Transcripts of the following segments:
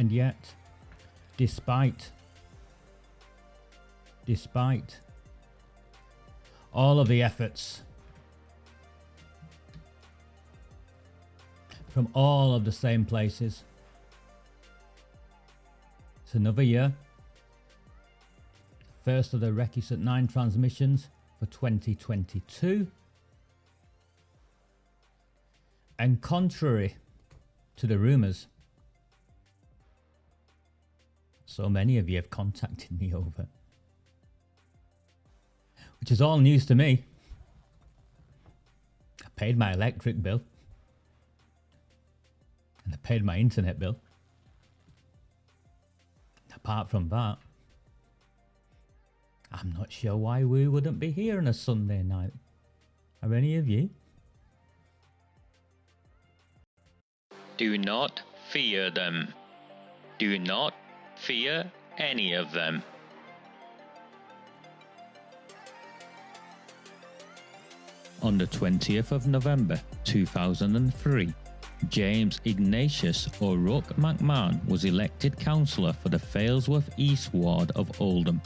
And yet, despite all of the efforts from all of the same places, it's another year. First of the Recusant 9 transmissions for 2022. And contrary to the rumours so many of you have contacted me over, which is all news to me. I paid my electric bill and I paid my internet bill. Apart from that, I'm not sure why we wouldn't be here on a Sunday night. Are any of you? Do not fear them. Do not fear any of them. On the 20th of November 2003, James Ignatius O'Rourke McMahon was elected councillor for the Failsworth East Ward of Oldham.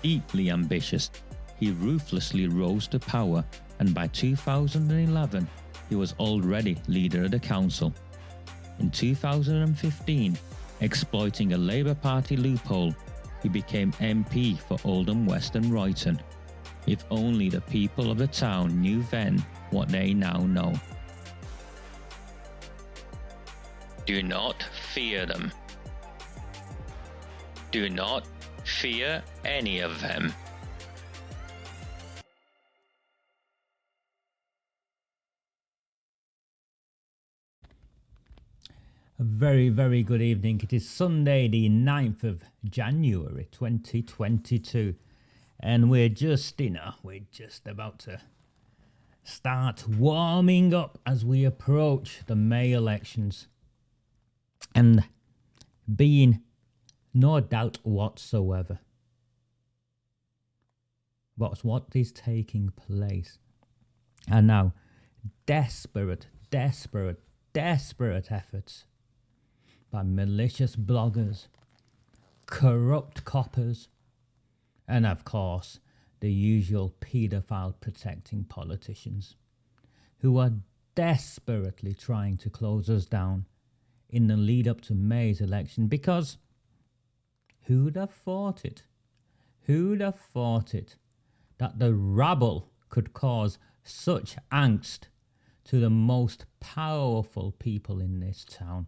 Deeply ambitious, he ruthlessly rose to power, and by 2011 he was already leader of the council. In 2015, exploiting a Labour Party loophole, he became MP for Oldham West and Royton. If only the people of the town knew then what they now know. Do not fear them. Do not fear any of them. A very, very good evening. It is Sunday the 9th of January 2022. And we're just about to start warming up as we approach the May elections. And being no doubt whatsoever what is taking place. And now desperate efforts by malicious bloggers, corrupt coppers, and of course the usual paedophile protecting politicians who are desperately trying to close us down in the lead up to May's election, because who'd have thought it? Who'd have thought it that the rabble could cause such angst to the most powerful people in this town?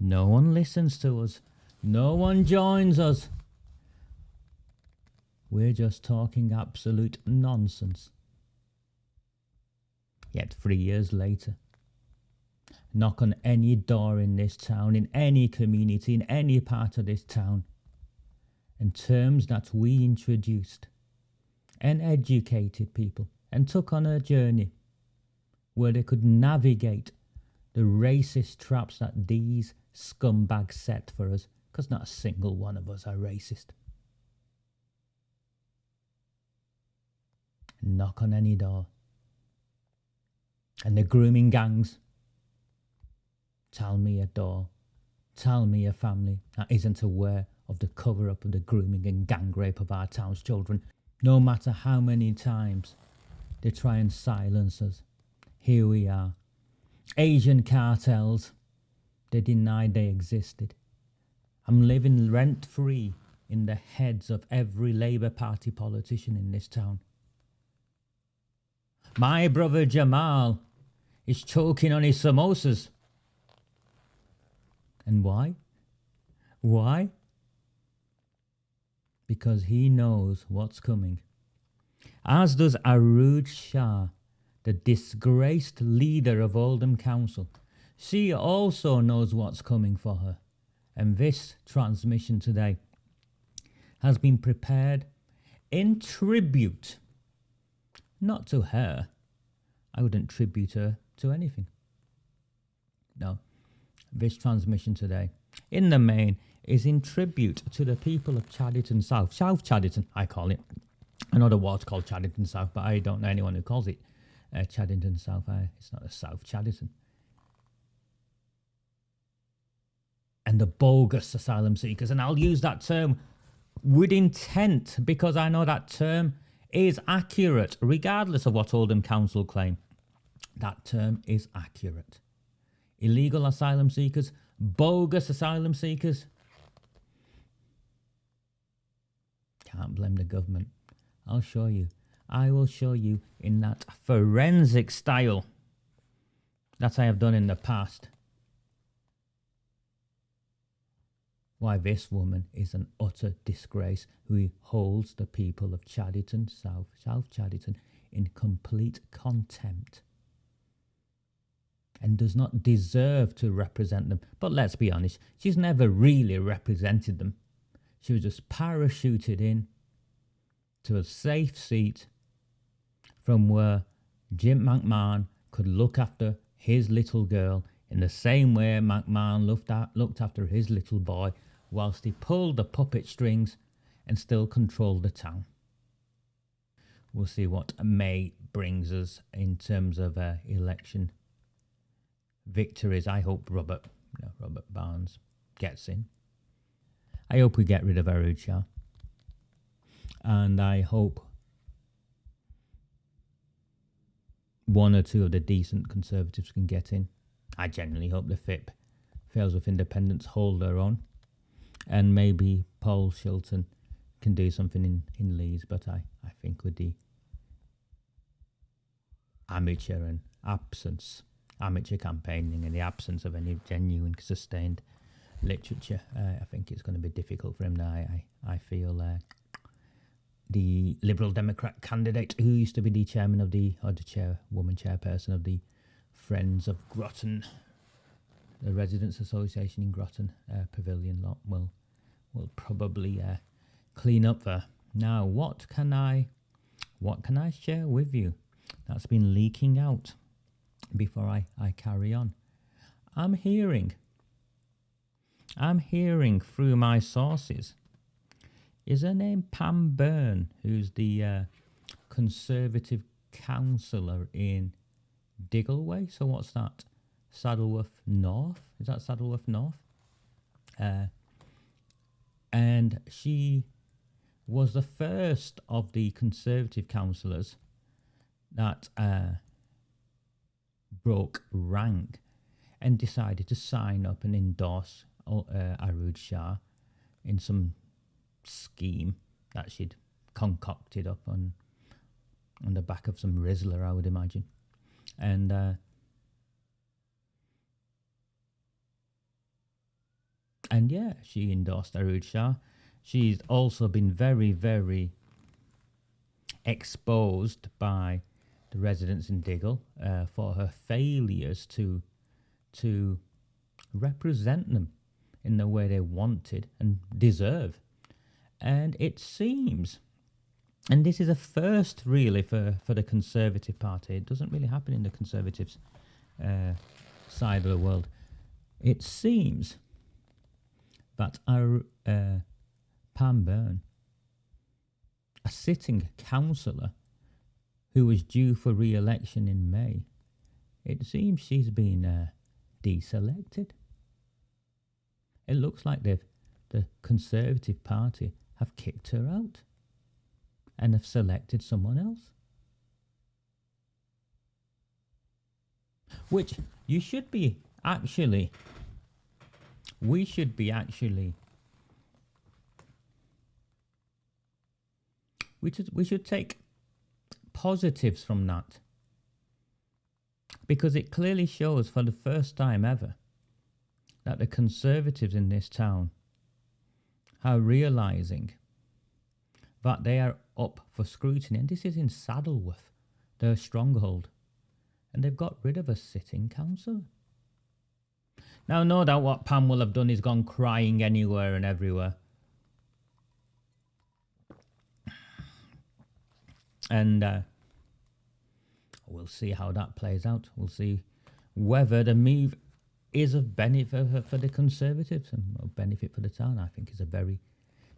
No one listens to us. No one joins us. We're just talking absolute nonsense. Yet 3 years later, knock on any door in this town, in any community, in any part of this town, and terms that we introduced and educated people and took on a journey where they could navigate the racist traps that these scumbags set for us, because not a single one of us are racist. Knock on any door, and the grooming gangs tell me a door, tell me a family that isn't aware of the cover-up of the grooming and gang rape of our town's children. No matter how many times they try and silence us, here we are. Asian cartels, they denied they existed. I'm living rent-free in the heads of every Labour Party politician in this town. My brother Jamal is choking on his samosas. And why? Why? Because he knows what's coming. As does AROOJ SHAH, the disgraced leader of Oldham Council. She also knows what's coming for her. And this transmission today has been prepared in tribute, not to her. I wouldn't tribute her to anything. No. This transmission today, in the main, is in tribute to the people of Chadderton South. South Chadderton, I call it. I know the ward's called Chadderton South, but I don't know anyone who calls it Chadderton South. It's not a South Chadderton. and the bogus asylum seekers. And I'll use that term with intent because I know that term is accurate, regardless of what Oldham Council claim. That term is accurate. Illegal asylum seekers, bogus asylum seekers. Can't blame the government. I'll show you. I will show you in that forensic style that I have done in the past why this woman is an utter disgrace who holds the people of Chadderton South, South Chadderton, in complete contempt and does not deserve to represent them. But let's be honest, she's never really represented them. She was just parachuted in to a safe seat from where Jim McMahon could look after his little girl in the same way McMahon looked after his little boy whilst he pulled the puppet strings and still controlled the town. We'll see what May brings us in terms of election victories. I hope Robert Barnes gets in. I hope we get rid of AROOJ SHAH. And I hope one or two of the decent Conservatives can get in. I genuinely hope the FIP, Fails with Independence, hold their own. And maybe Paul Shilton can do something in Leeds. But I think with the amateur campaigning and the absence of any genuine sustained literature, I think it's going to be difficult for him now. I feel the Liberal Democrat candidate who used to be the chairman of chairperson of the Friends of Groton, the Residents Association in Groton Pavilion lot, will probably clean up there. Now, what can I share with you that's been leaking out before I carry on? I'm hearing through my sources. Is her name Pam Byrne, who's the Conservative councillor in Diggleway? So what's that? Saddleworth North? Is that Saddleworth North? And she was the first of the Conservative councillors that broke rank and decided to sign up and endorse AROOJ SHAH in some scheme that she'd concocted up on the back of some Rizzler, I would imagine. And yeah, she endorsed AROOJ SHAH. She's also been very, very exposed by the residents in Diggle for her failures to represent them in the way they wanted and deserve. And it seems, and this is a first really for the Conservative Party, it doesn't really happen in the Conservatives side of the world. It seems that our Pam Byrne, a sitting councillor who was due for re-election in May, it seems she's been deselected. It looks like the Conservative Party have kicked her out and have selected someone else. Which we should take positives from that, because it clearly shows for the first time ever that the Conservatives in this town are realising that they are up for scrutiny, and this is in Saddleworth, their stronghold, and they've got rid of a sitting councillor. Now, no doubt what Pam will have done is gone crying anywhere and everywhere. And we'll see how that plays out. We'll see whether the move is of benefit for the Conservatives and of benefit for the town. I think it's a very,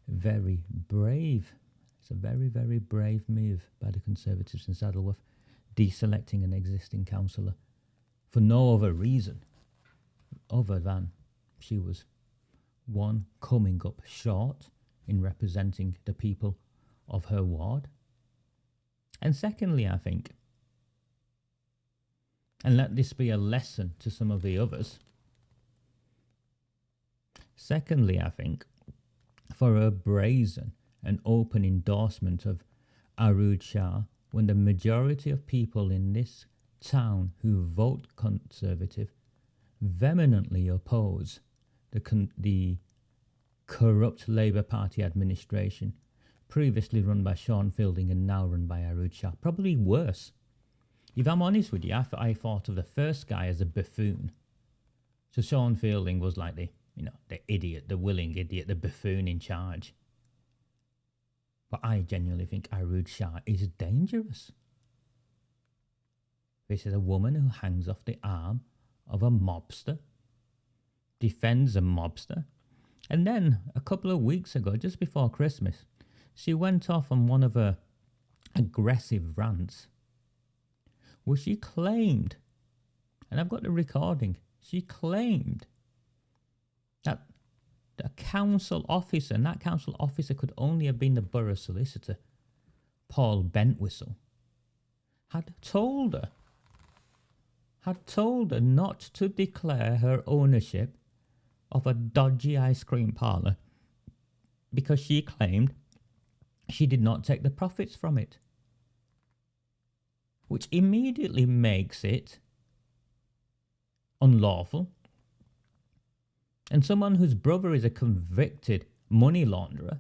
very brave. It's a very, very brave move by the Conservatives in Saddleworth, deselecting an existing councillor for no other reason other than she was one, coming up short in representing the people of her ward. And secondly, I think, and let this be a lesson to some of the others, secondly, I think, for her brazen and open endorsement of AROOJ SHAH, when the majority of people in this town who vote Conservative vehemently oppose the corrupt Labour Party administration, previously run by Sean Fielding and now run by AROOJ SHAH. Probably worse. If I'm honest with you, I thought of the first guy as a buffoon. So Sean Fielding was like the idiot, the willing idiot, the buffoon in charge. But I genuinely think AROOJ SHAH is dangerous. This is a woman who hangs off the arm of a mobster, defends a mobster, and then a couple of weeks ago, just before Christmas, she went off on one of her aggressive rants where she claimed, and I've got the recording, she claimed that a council officer, and that council officer could only have been the borough solicitor, Paul Bentwhistle, had told her not to declare her ownership of a dodgy ice cream parlour because she claimed she did not take the profits from it, which immediately makes it unlawful. And someone whose brother is a convicted money launderer,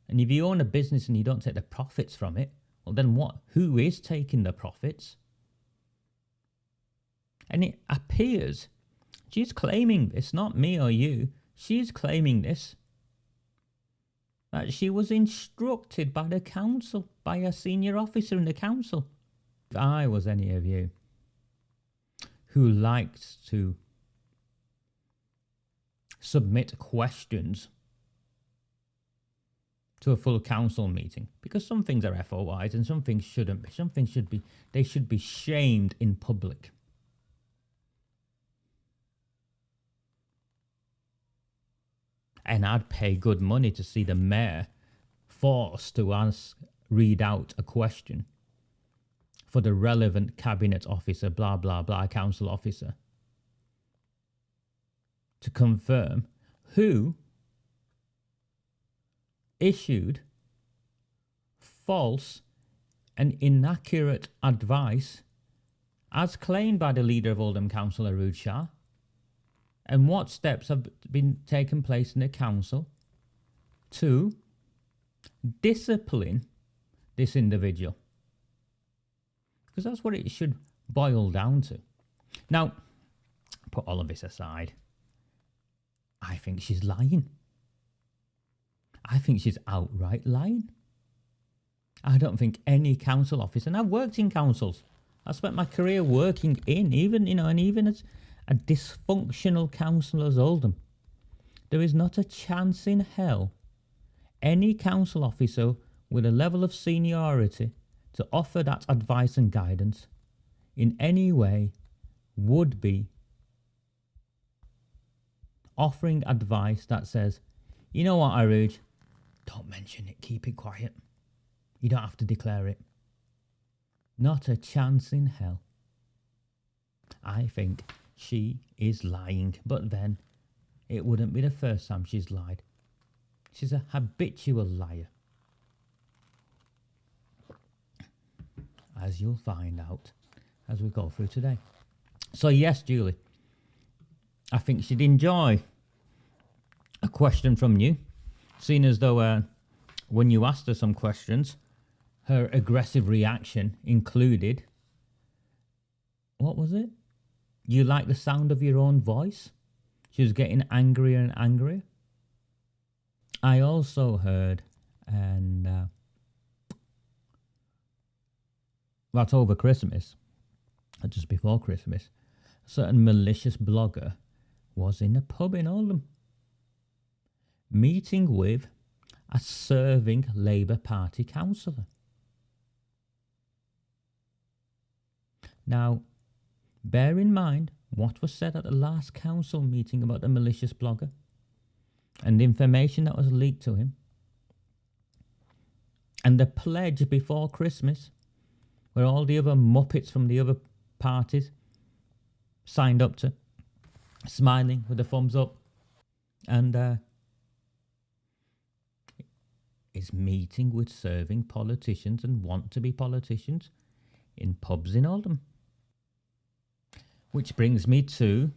and if you own a business and you don't take the profits from it, well then what? Who is taking the profits? And it appears she's claiming this, not me or you, she's claiming this, that she was instructed by the council, by a senior officer in the council. If I was any of you who liked to submit questions to a full council meeting, because some things are FOIs and some things shouldn't be. Some things should be, they should be shamed in public. And I'd pay good money to see the mayor forced to read out a question for the relevant cabinet officer, blah, blah, blah, council officer, to confirm who issued false and inaccurate advice as claimed by the leader of Oldham Council, AROOJ SHAH, and what steps have been taken place in the council to discipline this individual. Because that's what it should boil down to. Now, put all of this aside, I think she's lying. I think she's outright lying. I don't think any council officer, and I've worked in councils, I spent my career working in, even as a dysfunctional council as Oldham, there is not a chance in hell any council officer with a level of seniority to offer that advice and guidance in any way would be offering advice that says, you know what, AROOJ, don't mention it, keep it quiet. You don't have to declare it. Not a chance in hell. I think she is lying, but then it wouldn't be the first time she's lied. She's a habitual liar, as you'll find out as we go through today. So yes, Julie, I think she'd enjoy a question from you, seeing as though when you asked her some questions, her aggressive reaction included, what was it? You like the sound of your own voice? She was getting angrier and angrier. I also heard, and that's over Christmas, or just before Christmas, a certain malicious blogger was in a pub in Oldham, meeting with a serving Labour Party councillor. Now, bear in mind what was said at the last council meeting about the malicious blogger. and the information that was leaked to him, and the pledge before Christmas, where all the other muppets from the other parties signed up to, smiling with a thumbs up, and is meeting with serving politicians and want to be politicians in pubs in Oldham. Which brings me to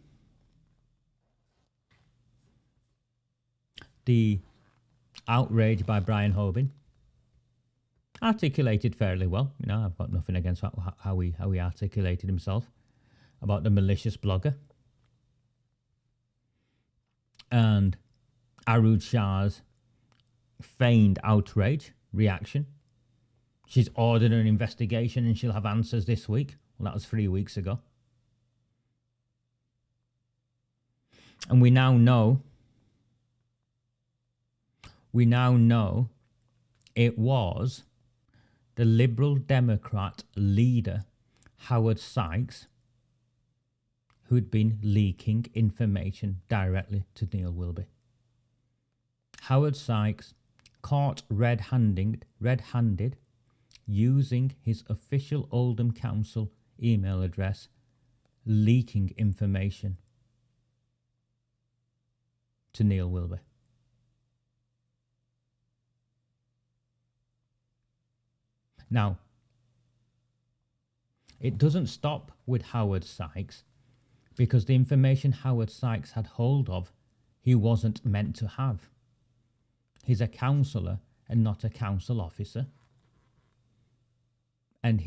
the outrage by Brian Hoban, articulated fairly well. You know, I've got nothing against how he articulated himself about the malicious blogger, and AROOJ SHAH's feigned outrage reaction. She's ordered an investigation and she'll have answers this week. Well, that was 3 weeks ago. And we now know it was the Liberal Democrat leader, Howard Sykes, who'd been leaking information directly to Neil Wilby. Howard Sykes caught red-handed using his official Oldham Council email address, leaking information to Neil Wilby. Now, it doesn't stop with Howard Sykes, because the information Howard Sykes had hold of, he wasn't meant to have. He's a councillor and not a council officer. And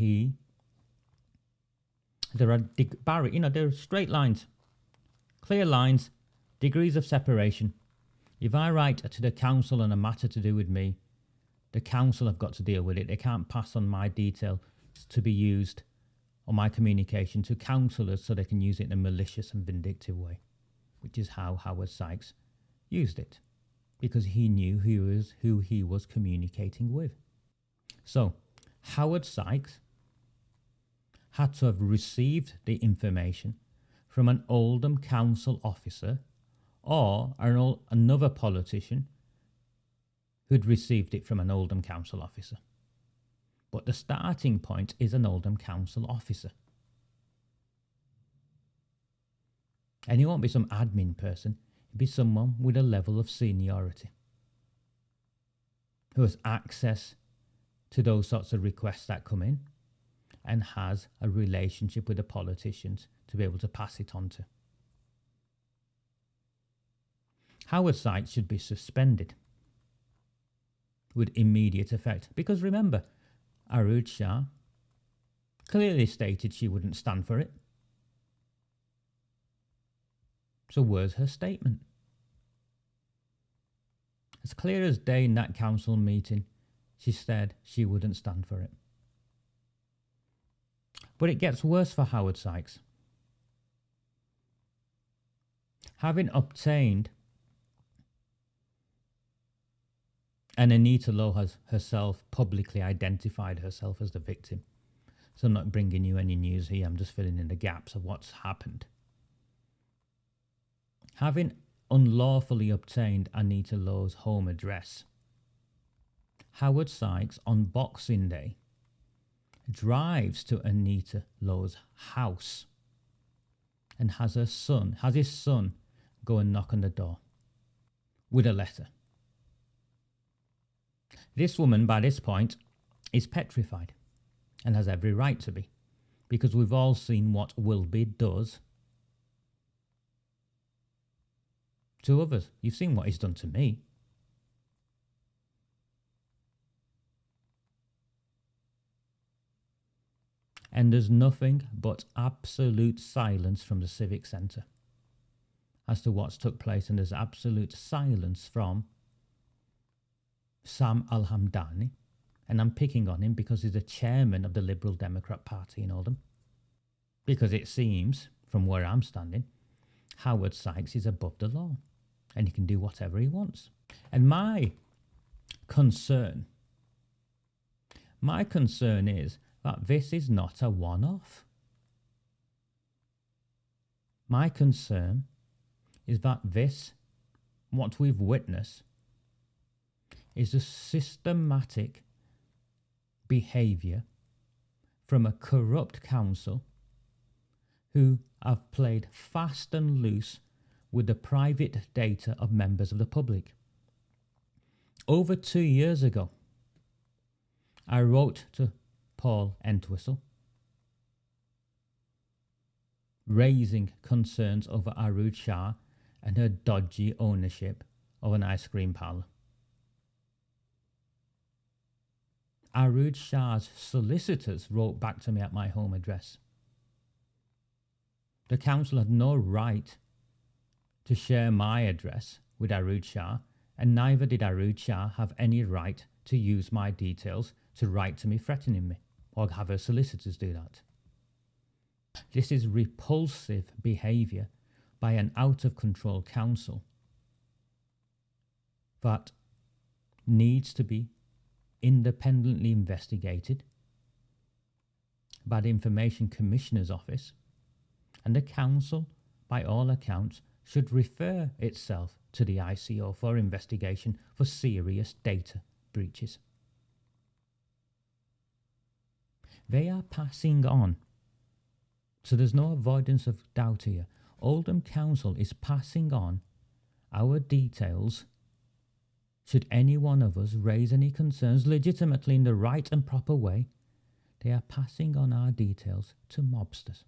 there are straight lines, clear lines, degrees of separation. If I write to the council on a matter to do with me, the council have got to deal with it. They can't pass on my detail to be used, or my communication, to councillors so they can use it in a malicious and vindictive way, which is how Howard Sykes used it, because he knew who he was communicating with. So Howard Sykes had to have received the information from an Oldham Council officer or another politician who'd received it from an Oldham Council officer. But the starting point is an Oldham Council officer. And he won't be some admin person, he'll be someone with a level of seniority who has access to those sorts of requests that come in and has a relationship with the politicians to be able to pass it on to. Howard Sykes should be suspended with immediate effect, because remember, AROOJ SHAH clearly stated she wouldn't stand for it. So where's her statement? As clear as day in that council meeting, she said she wouldn't stand for it. But it gets worse for Howard Sykes. Having obtained, and Anita Lowe has herself publicly identified herself as the victim. So I'm not bringing you any news here, I'm just filling in the gaps of what's happened. Having unlawfully obtained Anita Lowe's home address, Howard Sykes on Boxing Day drives to Anita Lowe's house and has his son go and knock on the door with a letter. This woman, by this point, is petrified and has every right to be, because we've all seen what Wilby does to others. You've seen what he's done to me. And there's nothing but absolute silence from the Civic Centre as to what's took place, and there's absolute silence from Sam Al-Hamdani, and I'm picking on him because he's the chairman of the Liberal Democrat Party in Oldham. Because it seems, from where I'm standing, Howard Sykes is above the law and he can do whatever he wants. And my concern is that this is not a one-off. My concern is that this what we've witnessed is a systematic behaviour from a corrupt council who have played fast and loose with the private data of members of the public. Over 2 years ago, I wrote to Paul Entwistle raising concerns over AROOJ SHAH and her dodgy ownership of an ice cream parlour. AROOJ SHAH's solicitors wrote back to me at my home address. The council had no right to share my address with AROOJ SHAH, and neither did AROOJ SHAH have any right to use my details to write to me threatening me, or have her solicitors do that. This is repulsive behaviour by an out-of-control council that needs to be independently investigated by the Information Commissioner's Office, and the council, by all accounts, should refer itself to the ICO for investigation for serious data breaches. They are passing on, so there's no avoidance of doubt here. Oldham Council is passing on our details should any one of us raise any concerns legitimately in the right and proper way. They are passing on our details to mobsters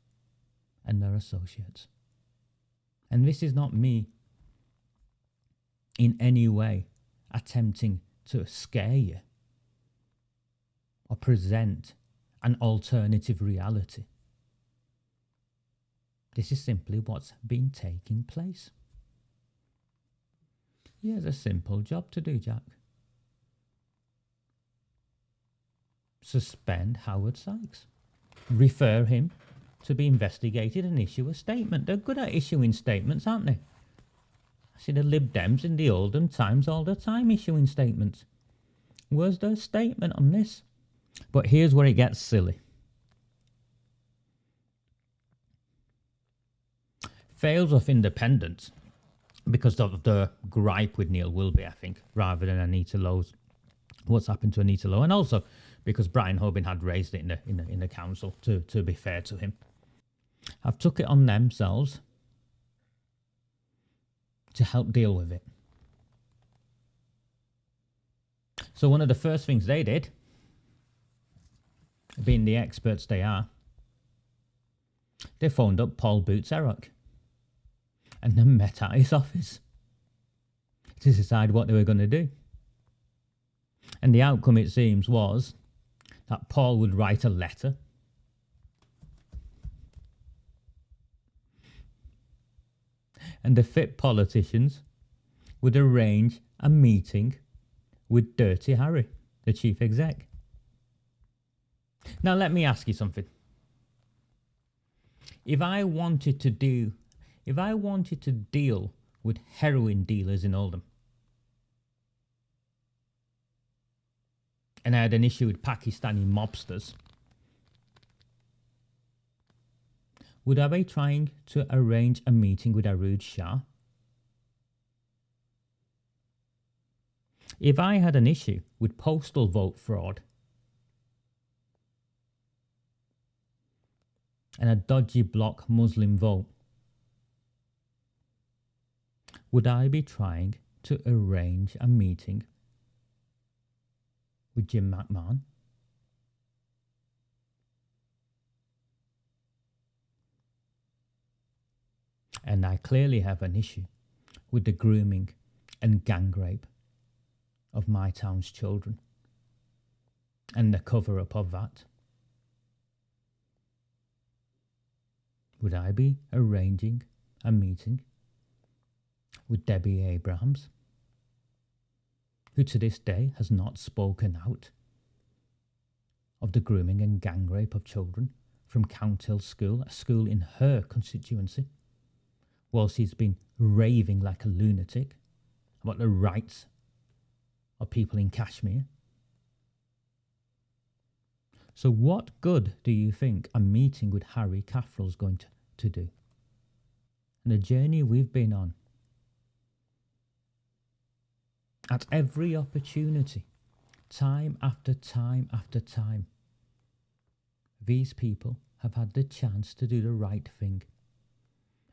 and their associates. And this is not me in any way attempting to scare you or present an alternative reality. This is simply what's been taking place. He has a simple job to do, Jack. Suspend Howard Sykes. Refer him to be investigated and issue a statement. They're good at issuing statements, aren't they? I see the Lib Dems in the Oldham Times all the time issuing statements. Where's their statement on this? But here's where it gets silly. Fails of independence because of the gripe with Neil Wilby, I think, rather than Anita Lowe's. What's happened to Anita Lowe, and also because Brian Hobin had raised it in the council. To be fair to him, have took it on themselves to help deal with it. So one of the first things they did, being the experts they are, they phoned up Paul Boots-Erock and then met at his office to decide what they were going to do. And the outcome, it seems, was that Paul would write a letter and the fit politicians would arrange a meeting with Dirty Harry, the chief exec. Now let me ask you something. If I wanted to deal with heroin dealers in Oldham, and I had an issue with Pakistani mobsters, would I be trying to arrange a meeting with AROOJ SHAH? If I had an issue with postal vote fraud and a dodgy bloc Muslim vote, would I be trying to arrange a meeting with Jim McMahon? And I clearly have an issue with the grooming and gang rape of my town's children and the cover-up of that. Would I be arranging a meeting with Debbie Abrahams, who to this day has not spoken out of the grooming and gang rape of children from Count Hill School, a school in her constituency, whilst he's been raving like a lunatic about the rights of people in Kashmir? So what good do you think a meeting with Harry Caffrell is going to do? And the journey we've been on At every opportunity, time after time after time, these people have had the chance to do the right thing.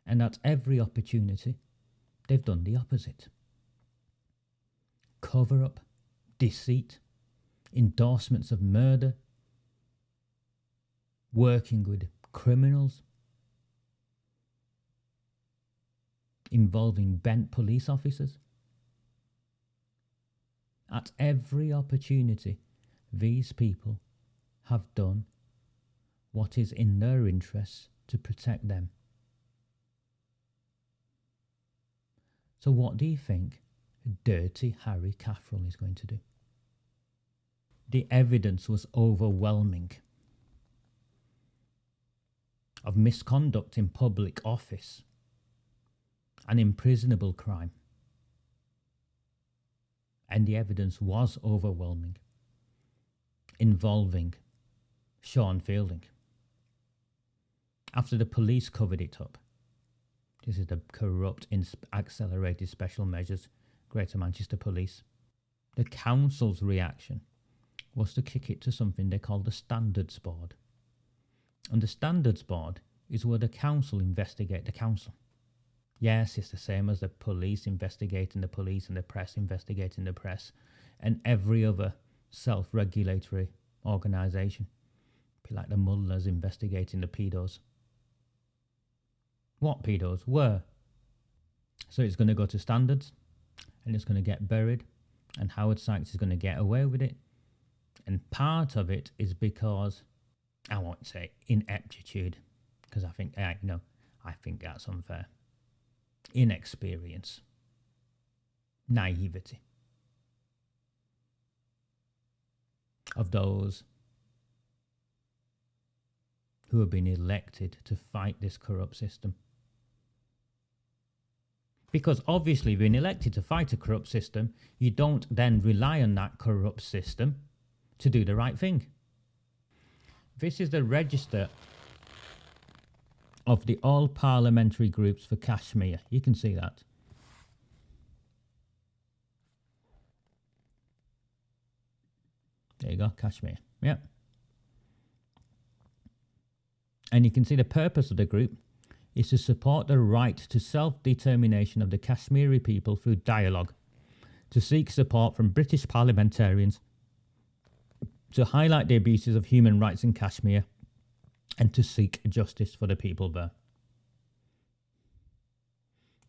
And at every opportunity, they've done the opposite. Cover up, deceit, endorsements of murder, working with criminals, involving bent police officers. At every opportunity, these people have done what is in their interests to protect them. So what do you think Dirty Harry Caffrell is going to do? The evidence was overwhelming of misconduct in public office, an imprisonable crime. And the evidence was overwhelming, involving Sean Fielding. After the police covered it up, this is the corrupt accelerated special measures Greater Manchester Police, the council's reaction was to kick it to something they call the Standards Board. And the Standards Board is where the council investigate the council. Yes, it's the same as the police investigating the police and the press investigating the press and every other self-regulatory organisation. Be like the mullahs investigating the pedos. What pedos? Where? So it's going to go to standards and it's going to get buried and Howard Sykes is going to get away with it. And part of it is because, I won't say ineptitude, because I think that's unfair. Inexperience, naivety of those who have been elected to fight this corrupt system. Because obviously being elected to fight a corrupt system, you don't then rely on that corrupt system to do the right thing. This is the register of the all parliamentary groups for Kashmir. You can see that. There you go, Kashmir. Yep. And you can see the purpose of the group is to support the right to self-determination of the Kashmiri people through dialogue, to seek support from British parliamentarians, to highlight the abuses of human rights in Kashmir, and to seek justice for the people there.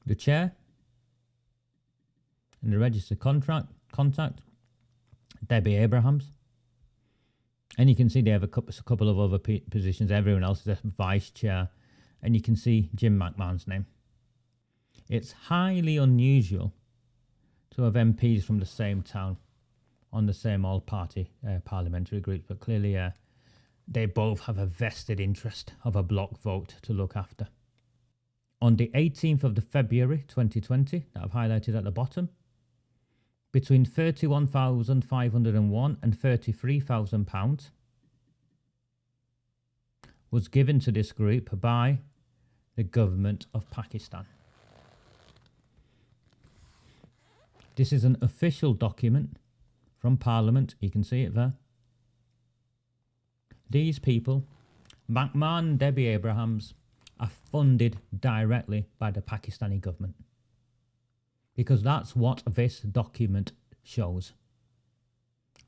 The chair and the registered contact, Debbie Abrahams. And you can see they have a couple of other positions. Everyone else is a vice chair. And you can see Jim McMahon's name. It's highly unusual to have MPs from the same town on the same all-party parliamentary group, but clearly they both have a vested interest of a block vote to look after. On the 18th of February 2020, that I've highlighted at the bottom, between £31,501 and £33,000 was given to this group by the government of Pakistan. This is an official document from Parliament. You can see it there. These people, McMahon and Debbie Abrahams, are funded directly by the Pakistani government. Because that's what this document shows.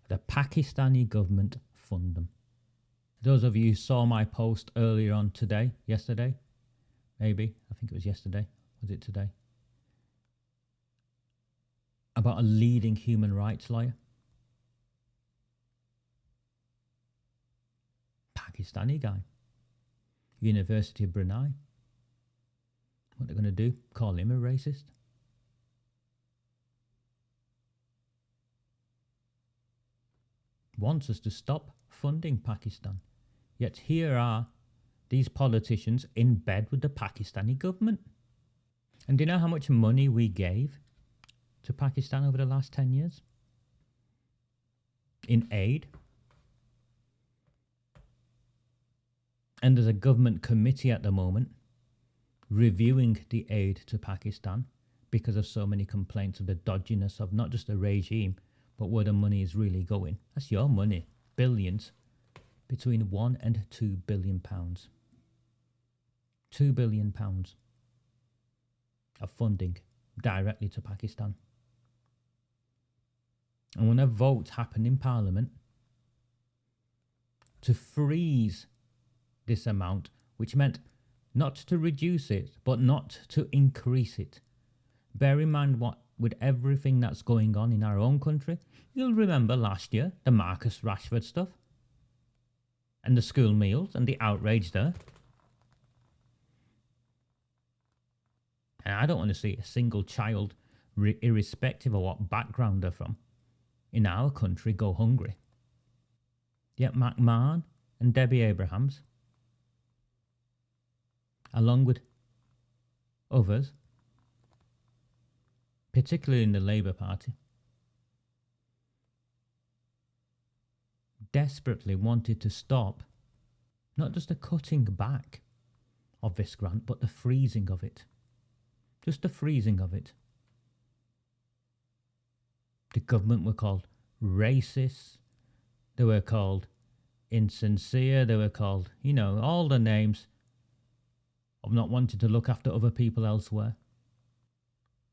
The Pakistani government fund them. Those of you who saw my post earlier on yesterday, maybe, I think it was yesterday, was it today? About a leading human rights lawyer. Pakistani guy. University of Brunei. What they're going to do? Call him a racist? Wants us to stop funding Pakistan. Yet here are these politicians in bed with the Pakistani government. And do you know how much money we gave to Pakistan over the last 10 years? In aid? And there's a government committee at the moment reviewing the aid to Pakistan because of so many complaints of the dodginess of not just the regime, but where the money is really going. That's your money, billions, between £1 and £2 billion. £2 billion of funding directly to Pakistan. And when a vote happened in Parliament to freeze this amount, which meant not to reduce it, but not to increase it. Bear in mind what, with everything that's going on in our own country, you'll remember last year, the Marcus Rashford stuff, and the school meals and the outrage there. And I don't want to see a single child, irrespective of what background they're from, in our country go hungry. Yet McMahon and Debbie Abrahams, along with others, particularly in the Labour Party, desperately wanted to stop not just the cutting back of this grant, but the freezing of it. Just the freezing of it. The government were called racist, they were called insincere, they were called, all the names of not wanting to look after other people elsewhere.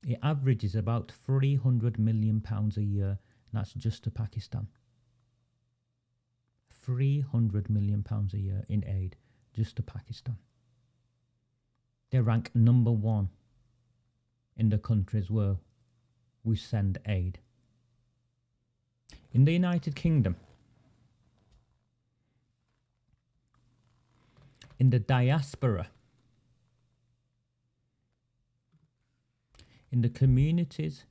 It averages about £300 million a year, and that's just to Pakistan. £300 million a year in aid, just to Pakistan. They rank number 1 in the countries where we send aid. In the United Kingdom, in the diaspora, in the communities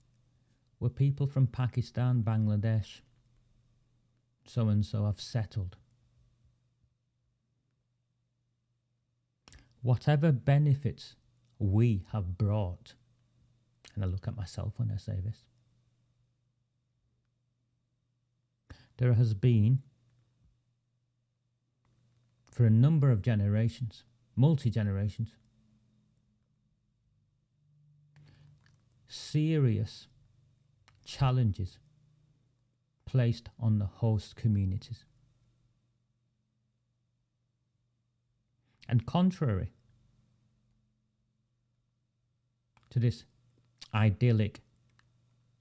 where people from Pakistan, Bangladesh, so and so have settled, whatever benefits we have brought, and I look at myself when I say this, there has been, for a number of generations, multi-generations, serious challenges placed on the host communities. And contrary to this idyllic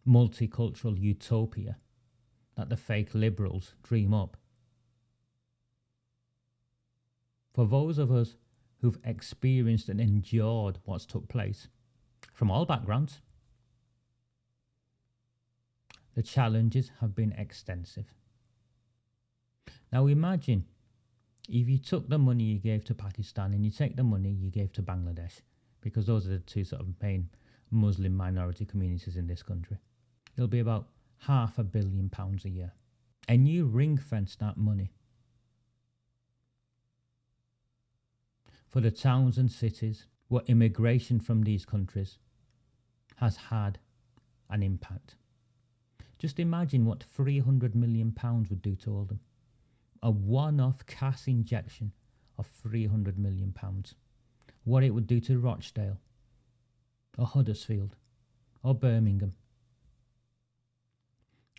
multicultural utopia that the fake liberals dream up, for those of us who've experienced and endured what's took place, from all backgrounds, the challenges have been extensive. Now imagine if you took the money you gave to Pakistan and you take the money you gave to Bangladesh, because those are the two sort of main Muslim minority communities in this country. It'll be about £500 million a year. And you ring-fence that money for the towns and cities where immigration from these countries has had an impact. Just imagine what £300 million would do to Oldham. A one-off cash injection of £300 million. What it would do to Rochdale, or Huddersfield, or Birmingham.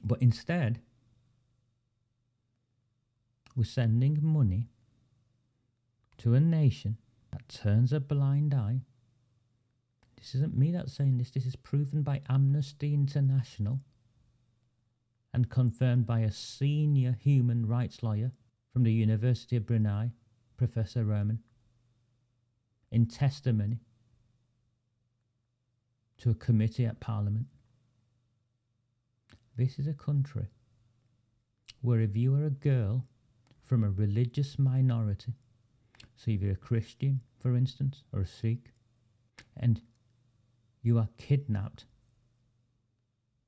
But instead, we're sending money to a nation that turns a blind eye. This isn't me that's saying this. This is proven by Amnesty International and confirmed by a senior human rights lawyer from the University of Brunei, Professor Rahman, in testimony to a committee at Parliament. This is a country where if you are a girl from a religious minority, so if you're a Christian, for instance, or a Sikh, and you are kidnapped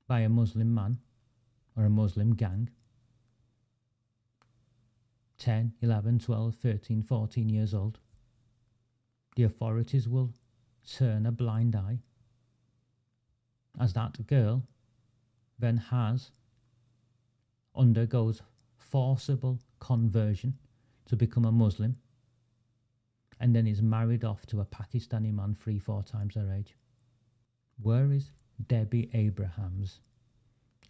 by a Muslim man or a Muslim gang, 10, 11, 12, 13, 14 years old, the authorities will turn a blind eye as that girl then undergoes forcible conversion to become a Muslim and then is married off to a Pakistani man 3-4 times her age. Where is Debbie Abraham's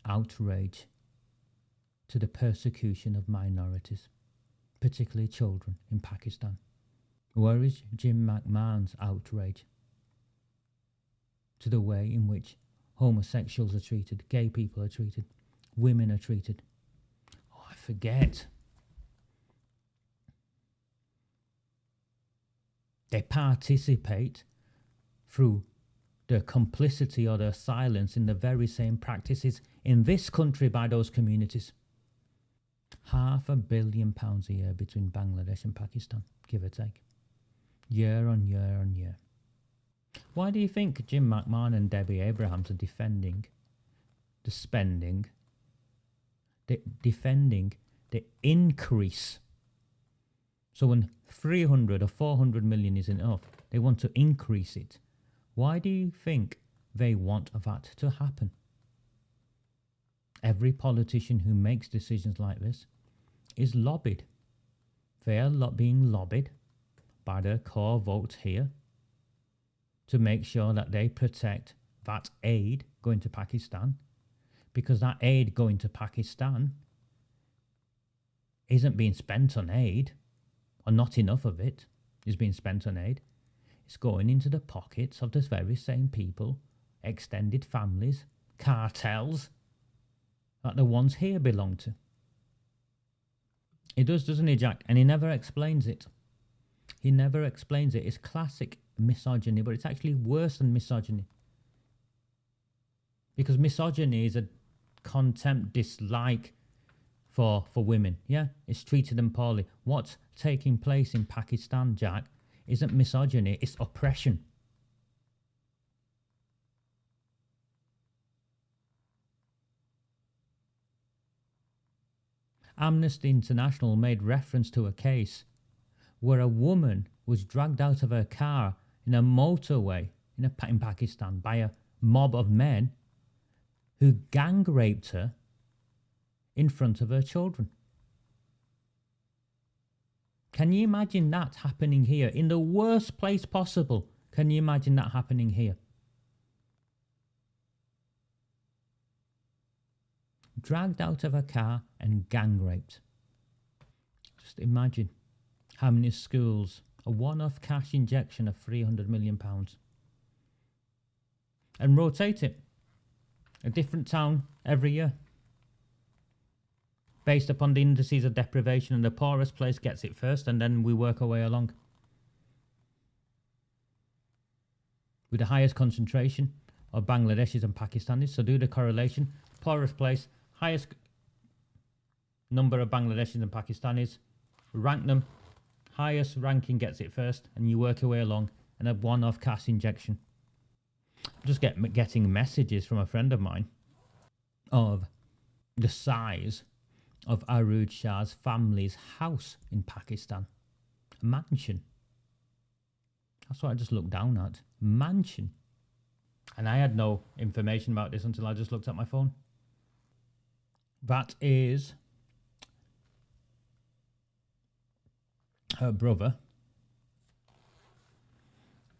outrage to the persecution of minorities, particularly children in Pakistan? Where is Jim McMahon's outrage to the way in which homosexuals are treated, gay people are treated, women are treated? Oh, I forget. They participate through their complicity or their silence in the very same practices in this country by those communities. £500 million a year between Bangladesh and Pakistan, give or take. Year on year on year. Why do you think Jim McMahon and Debbie Abrahams are defending the spending, defending the increase? So when 300 or 400 million isn't enough, they want to increase it. Why do you think they want that to happen? Every politician who makes decisions like this is lobbied. They are being lobbied by their core votes here to make sure that they protect that aid going to Pakistan, because that aid going to Pakistan isn't being spent on aid, or not enough of it is being spent on aid. It's going into the pockets of the very same people, extended families, cartels, that the ones here belong to. He does, doesn't he, Jack? And he never explains it. He never explains it. It's classic misogyny, but it's actually worse than misogyny. Because misogyny is a contempt, dislike for women. Yeah, it's treated them poorly. What's taking place in Pakistan, Jack, isn't misogyny, it's oppression. Amnesty International made reference to a case where a woman was dragged out of her car in a motorway in Pakistan by a mob of men who gang raped her in front of her children. Can you imagine that happening here? In the worst place possible. Can you imagine that happening here? Dragged out of a car and gang raped. Just imagine how many schools, a one-off cash injection of £300 million. And rotate it. A different town every year. Based upon the indices of deprivation, and the poorest place gets it first, and then we work our way along. With the highest concentration of Bangladeshis and Pakistanis, so do the correlation. Poorest place, highest number of Bangladeshis and Pakistanis, rank them, highest ranking gets it first, and you work your way along, and a one-off cash injection. I'm just getting messages from a friend of mine of the size of AROOJ SHAH's family's house in Pakistan. A mansion. That's what I just looked down at. Mansion. And I had no information about this until I just looked at my phone. That is her brother.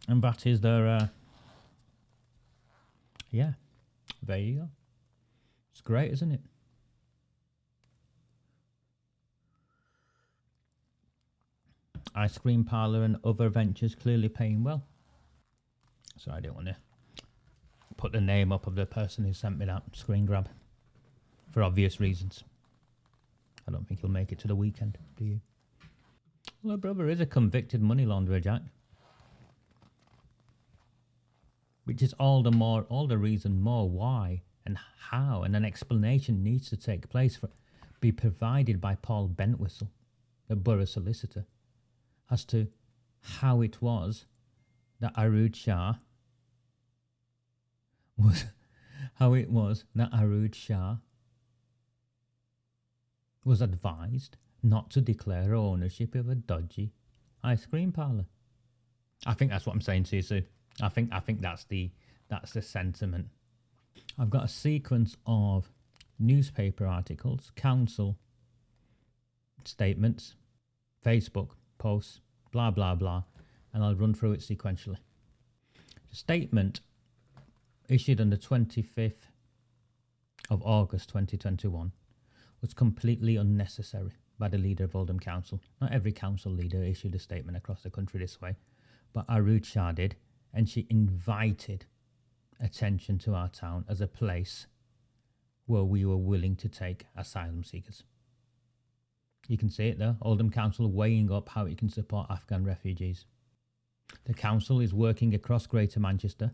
And that is their... yeah. There you go. It's great, isn't it? Ice cream parlour and other ventures clearly paying well. So I don't want to put the name up of the person who sent me that screen grab for obvious reasons. I don't think he'll make it to the weekend, do you? Well, her brother is a convicted money launderer, Jack. Which is all the reason more why and how, and an explanation needs to take place, be provided by Paul Bentwhistle, the borough solicitor, as to how it was that AROOJ SHAH was advised not to declare ownership of a dodgy ice cream parlour. I think that's what I'm saying to you, Sue. I think that's the sentiment. I've got a sequence of newspaper articles, council statements, Facebook posts, blah, blah, blah, and I'll run through it sequentially. The statement issued on the 25th of August 2021, was completely unnecessary by the leader of Oldham Council. Not every council leader issued a statement across the country this way, but AROOJ SHAH did, and she invited attention to our town as a place where we were willing to take asylum seekers. You can see it there, Oldham Council weighing up how it can support Afghan refugees. The council is working across Greater Manchester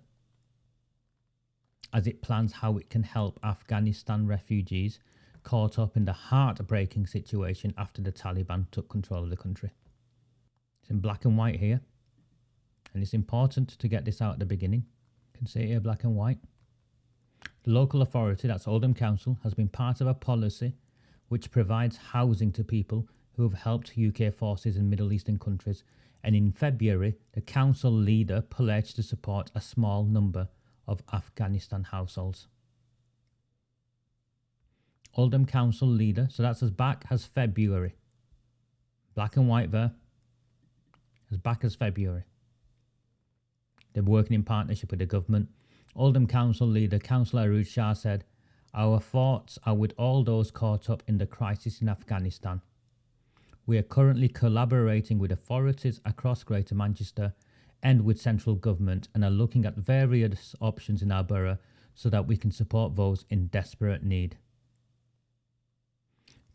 as it plans how it can help Afghanistan refugees caught up in the heartbreaking situation after the Taliban took control of the country. It's in black and white here, and it's important to get this out at the beginning. You can see it here, black and white. The local authority, that's Oldham Council, has been part of a policy which provides housing to people who have helped UK forces in Middle Eastern countries, and in February, the council leader pledged to support a small number of Afghanistan households. Oldham Council leader, so that's as back as February. Black and white there, as back as February. They're working in partnership with the government. Oldham Council leader, Councillor AROOJ SHAH, said, "Our thoughts are with all those caught up in the crisis in Afghanistan. We are currently collaborating with authorities across Greater Manchester and with central government and are looking at various options in our borough so that we can support those in desperate need.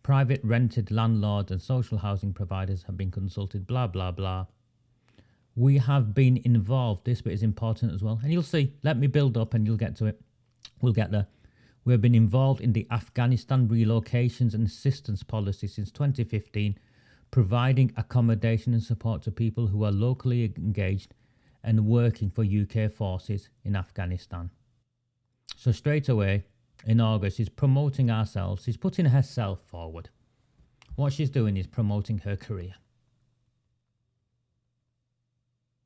Private rented landlords and social housing providers have been consulted, blah, blah, blah. We have been involved," this bit is important as well, and you'll see, let me build up and you'll get to it. We'll get there. "We have been involved in the Afghanistan relocations and assistance policy since 2015, providing accommodation and support to people who are locally engaged and working for UK forces in Afghanistan." So straight away, in August, she's promoting ourselves. She's putting herself forward. What she's doing is promoting her career.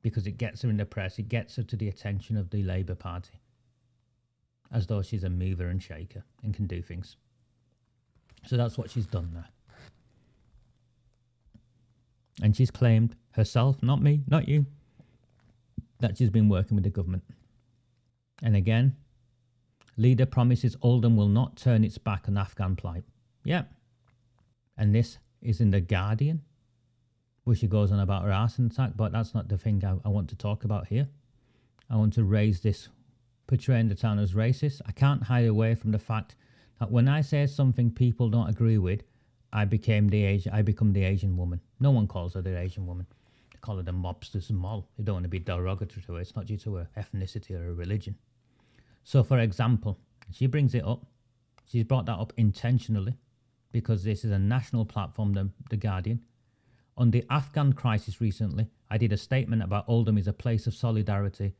Because it gets her in the press, it gets her to the attention of the Labour Party. As though she's a mover and shaker and can do things. So that's what she's done there. And she's claimed herself, not me, not you, that she's been working with the government. And again, leader promises Oldham will not turn its back on Afghan plight. Yep. And this is in The Guardian, where she goes on about her arson attack, but that's not the thing I want to talk about here. I want to raise this, portraying the town as racist. I can't hide away from the fact that when I say something people don't agree with, I become the Asian woman. No one calls her the Asian woman. They call her the mobsters and moll. They don't want to be derogatory to her. It's not due to her ethnicity or her religion. So, for example, she brings it up. She's brought that up intentionally because this is a national platform, The Guardian. "On the Afghan crisis recently, I did a statement about Oldham is a place of solidarity,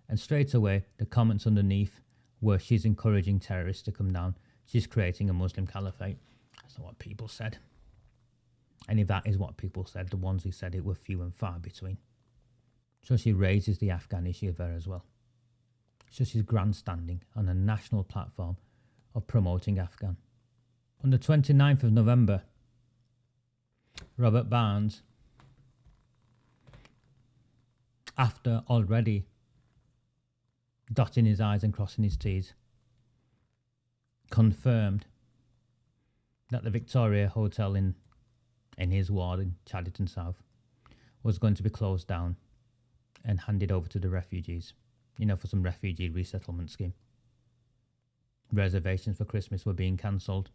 and straight away the comments underneath were she's encouraging terrorists to come down. She's creating a Muslim caliphate." That's not what people said. And if that is what people said, the ones who said it were few and far between. So she raises the Afghan issue there as well. So she's grandstanding on a national platform of promoting Afghan. On the 29th of November, Robert Barnes, after already dotting his I's and crossing his T's, confirmed that the Victoria Hotel in his ward in Chadderton South was going to be closed down and handed over to the refugees, for some refugee resettlement scheme. Reservations for Christmas were being cancelled.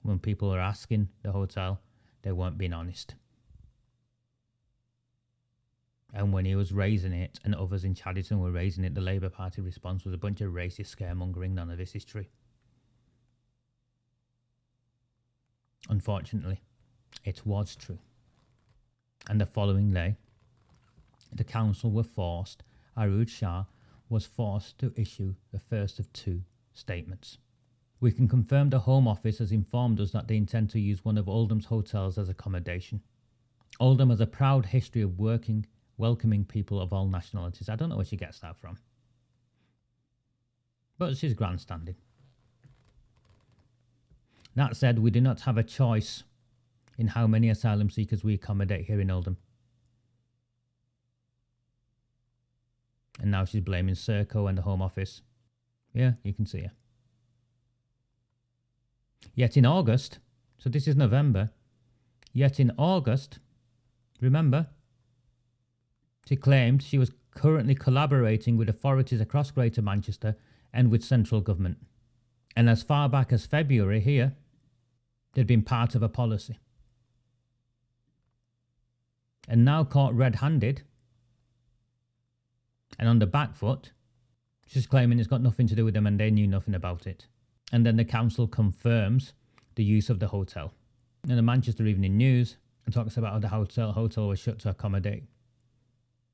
When people were asking the hotel, they weren't being honest. And when he was raising it and others in Chadderton were raising it, the Labour Party response was a bunch of racist scaremongering. None of this is true. Unfortunately, it was true. And the following day, the council AROOJ SHAH was forced to issue the first of two statements. "We can confirm the Home Office has informed us that they intend to use one of Oldham's hotels as accommodation. Oldham has a proud history of welcoming people of all nationalities." I don't know where she gets that from. But she's grandstanding. That said, we do not have a choice in how many asylum seekers we accommodate here in Oldham. And now she's blaming Serco and the Home Office. Yeah, you can see her. Yet in August, so this is November, yet in August, remember, she claimed she was currently collaborating with authorities across Greater Manchester and with central government. And as far back as February here, they'd been part of a policy. And now caught red-handed and on the back foot, she's claiming it's got nothing to do with them and they knew nothing about it. And then the council confirms the use of the hotel. And the Manchester Evening News talks about how the hotel was shut to accommodate,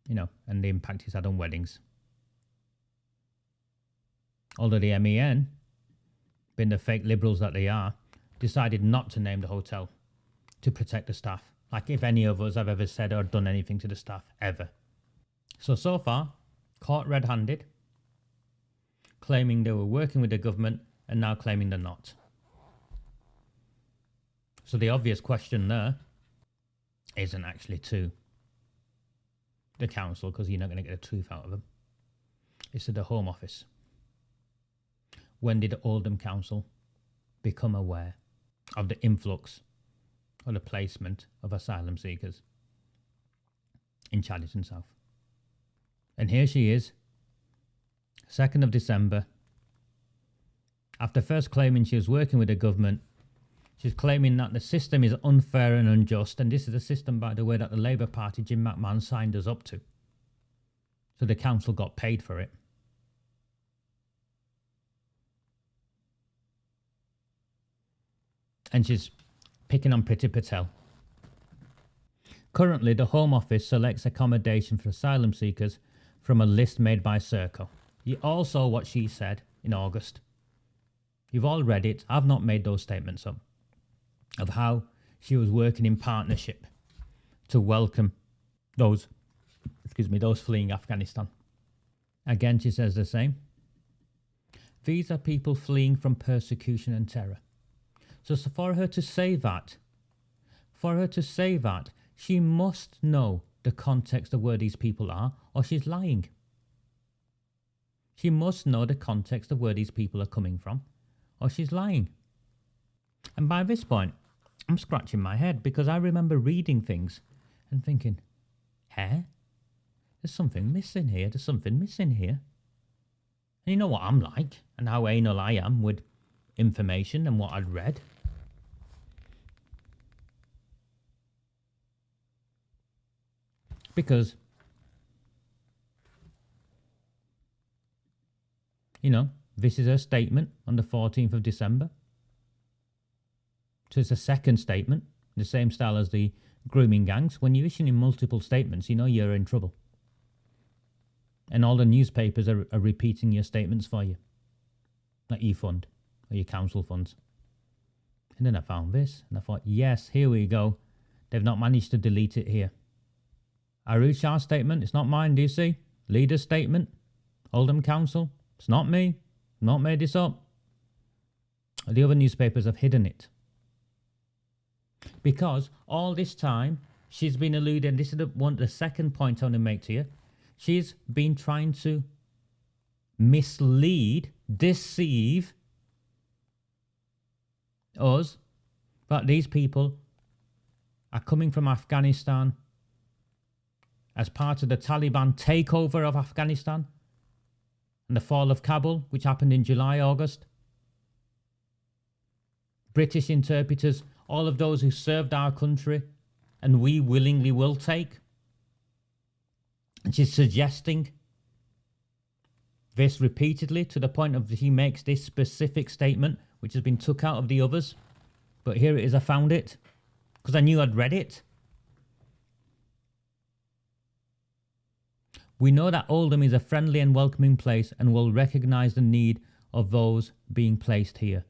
and the impact it's had on weddings. Although the MEN, being the fake liberals that they are, decided not to name the hotel to protect the staff. Like if any of us have ever said or done anything to the staff, ever. So far, caught red-handed, claiming they were working with the government and now claiming they're not. So the obvious question there isn't actually to the council, because you're not going to get the truth out of them. It's to the Home Office. When did Oldham Council become aware of the influx or the placement of asylum seekers in Chadderton South? And here she is, 2nd of December. After first claiming she was working with the government, she's claiming that the system is unfair and unjust. And this is a system, by the way, that the Labour Party, Jim McMahon, signed us up to. So the council got paid for it. And she's picking on Priti Patel. Currently, the Home Office selects accommodation for asylum seekers from a list made by Serco. You all saw what she said in August. You've all read it. I've not made those statements up. Of how she was working in partnership to welcome those fleeing Afghanistan. Again, she says the same. These are people fleeing from persecution and terror. So for her to say that, she must know the context of where these people are, or she's lying. She must know the context of where these people are coming from, or she's lying. And by this point, I'm scratching my head, because I remember reading things and thinking, there's something missing here. And you know what I'm like, and how anal I am with information and what I'd read. Because, this is her statement on the 14th of December. So it's a second statement, the same style as the grooming gangs. When you're issuing multiple statements, you're in trouble. And all the newspapers are repeating your statements for you. Like eFund or your council funds. And then I found this and I thought, yes, here we go. They've not managed to delete it here. AROOJ SHAH statement, it's not mine, do you see? Leader's statement, Oldham Council, it's not me. Not made this up. The other newspapers have hidden it. Because all this time, she's been alluding, this is the second point I want to make to you. She's been trying to mislead, deceive us that these people are coming from Afghanistan as part of the Taliban takeover of Afghanistan and the fall of Kabul, which happened in July, August. British interpreters, all of those who served our country, and we willingly will take. And she's suggesting this repeatedly to the point of he makes this specific statement, which has been took out of the others. But here it is, I found it, because I knew I'd read it. We know that Oldham is a friendly and welcoming place and will recognise the need of those being placed here.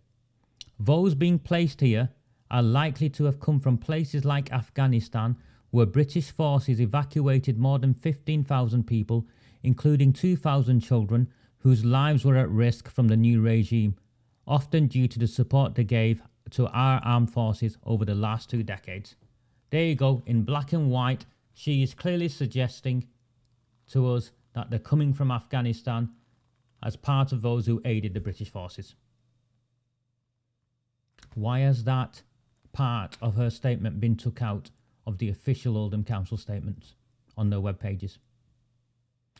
Those being placed here are likely to have come from places like Afghanistan, where British forces evacuated more than 15,000 people, including 2,000 children, whose lives were at risk from the new regime, often due to the support they gave to our armed forces over the last 2 decades. There you go, in black and white, she is clearly suggesting to us that they're coming from Afghanistan as part of those who aided the British forces. Why has that part of her statement been took out of the official Oldham Council statements on their web pages?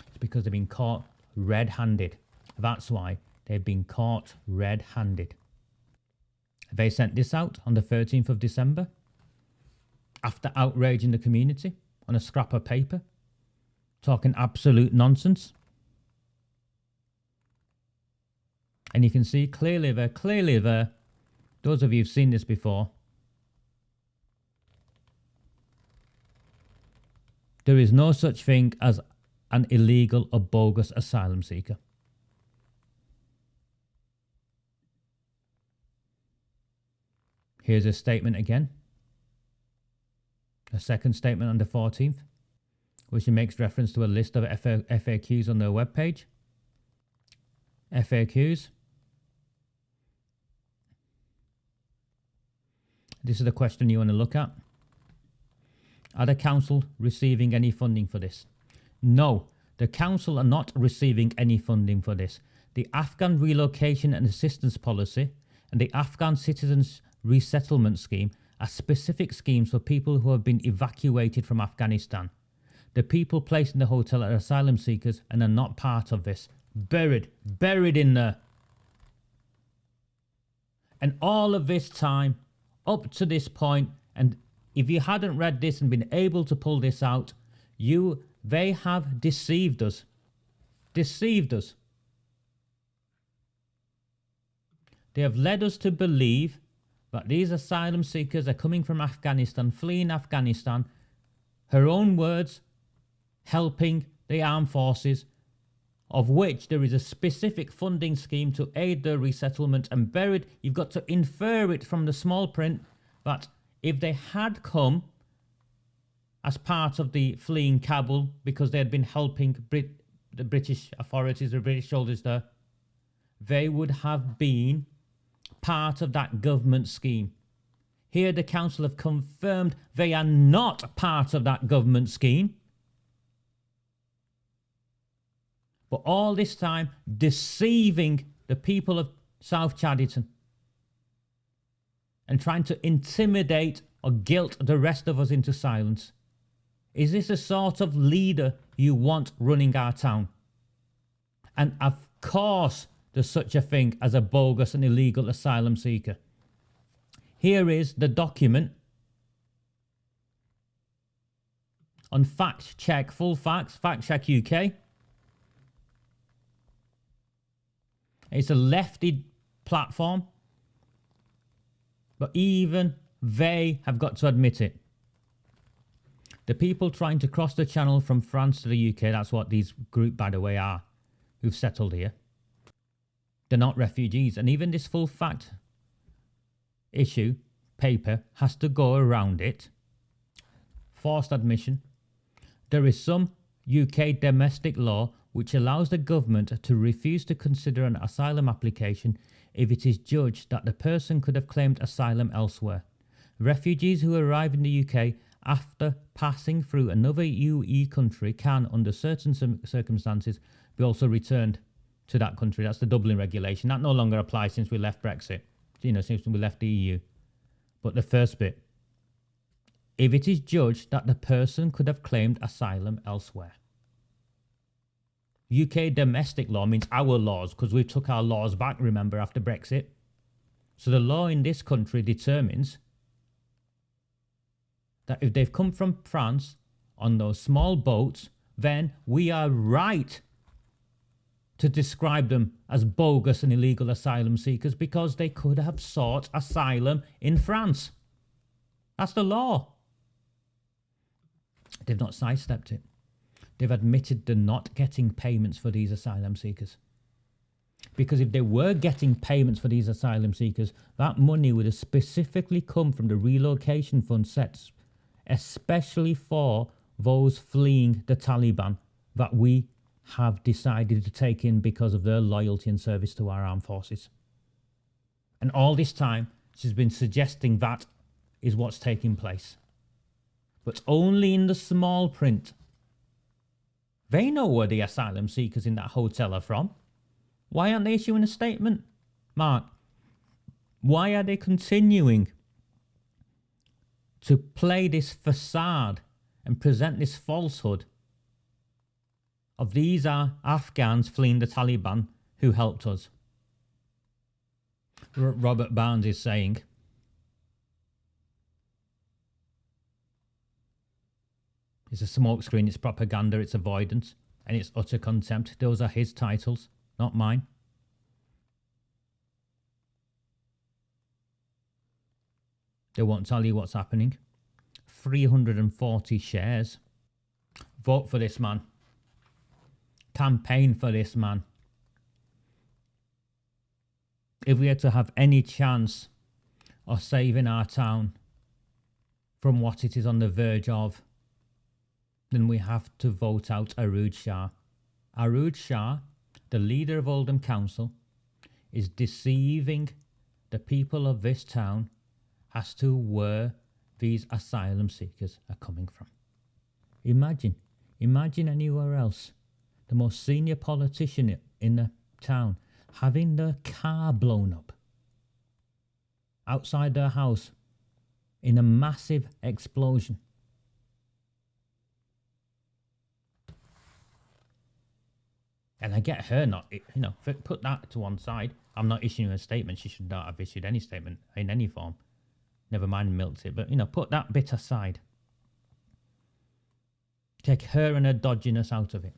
It's because they've been caught red-handed. That's why they've been caught red-handed. They sent this out on the 13th of December after outraging the community on a scrap of paper, talking absolute nonsense. And you can see clearly there, those of you who've seen this before, there is no such thing as an illegal or bogus asylum seeker. Here's a statement again. A second statement on the 14th, which makes reference to a list of FAQs on their webpage. FAQs. This is the question you want to look at. Are the council receiving any funding for this? No, the council are not receiving any funding for this. The Afghan Relocation and Assistance Policy and the Afghan Citizens Resettlement Scheme are specific schemes for people who have been evacuated from Afghanistan. The people placed in the hotel are asylum seekers and are not part of this. Buried in there. And all of this time, up to this point, and if you hadn't read this and been able to pull this out, they have deceived us. Deceived us. They have led us to believe that these asylum seekers are coming from Afghanistan, fleeing Afghanistan, her own words, helping the armed forces, of which there is a specific funding scheme to aid their resettlement, and buried, you've got to infer it from the small print that if they had come as part of the fleeing Kabul because they had been helping the British authorities, the British soldiers there, they would have been part of that government scheme. Here the council have confirmed they are not part of that government scheme. But all this time deceiving the people of South Chadderton and trying to intimidate or guilt the rest of us into silence. Is this the sort of leader you want running our town? And of course there's such a thing as a bogus and illegal asylum seeker. Here is the document on Fact Check, Full Facts, Fact Check UK. It's a lefty platform, but even they have got to admit it. The people trying to cross the channel from France to the UK, that's what these group, by the way, are, who've settled here. They're not refugees. And even this full fact issue paper has to go around it. Forced admission. There is some UK domestic law which allows the government to refuse to consider an asylum application if it is judged that the person could have claimed asylum elsewhere. Refugees who arrive in the UK after passing through another UE country can, under certain circumstances, be also returned to that country. That's the Dublin regulation. That no longer applies since we left Brexit, since we left the EU. But the first bit, if it is judged that the person could have claimed asylum elsewhere. UK domestic law means our laws, because we took our laws back, remember, after Brexit. So the law in this country determines that if they've come from France on those small boats, then we are right to describe them as bogus and illegal asylum seekers because they could have sought asylum in France. That's the law. They've not sidestepped it. They've admitted they're not getting payments for these asylum seekers. Because if they were getting payments for these asylum seekers, that money would have specifically come from the relocation fund sets, especially for those fleeing the Taliban that we have decided to take in because of their loyalty and service to our armed forces. And all this time, she's been suggesting that is what's taking place. But only in the small print. They know where the asylum seekers in that hotel are from. Why aren't they issuing a statement, Mark? Why are they continuing to play this facade and present this falsehood of these are Afghans fleeing the Taliban who helped us? Robert Barnes is saying, it's a smokescreen, it's propaganda, it's avoidance, and it's utter contempt. Those are his titles, not mine. They won't tell you what's happening. 340 shares. Vote for this man. Campaign for this man. If we are to have any chance of saving our town from what it is on the verge of, then we have to vote out AROOJ SHAH. AROOJ SHAH, the leader of Oldham Council, is deceiving the people of this town as to where these asylum seekers are coming from. Imagine anywhere else, the most senior politician in the town having their car blown up outside their house in a massive explosion. And I get her not, put that to one side. I'm not issuing a statement. She should not have issued any statement in any form. Never mind milked it, but, put that bit aside. Take her and her dodginess out of it.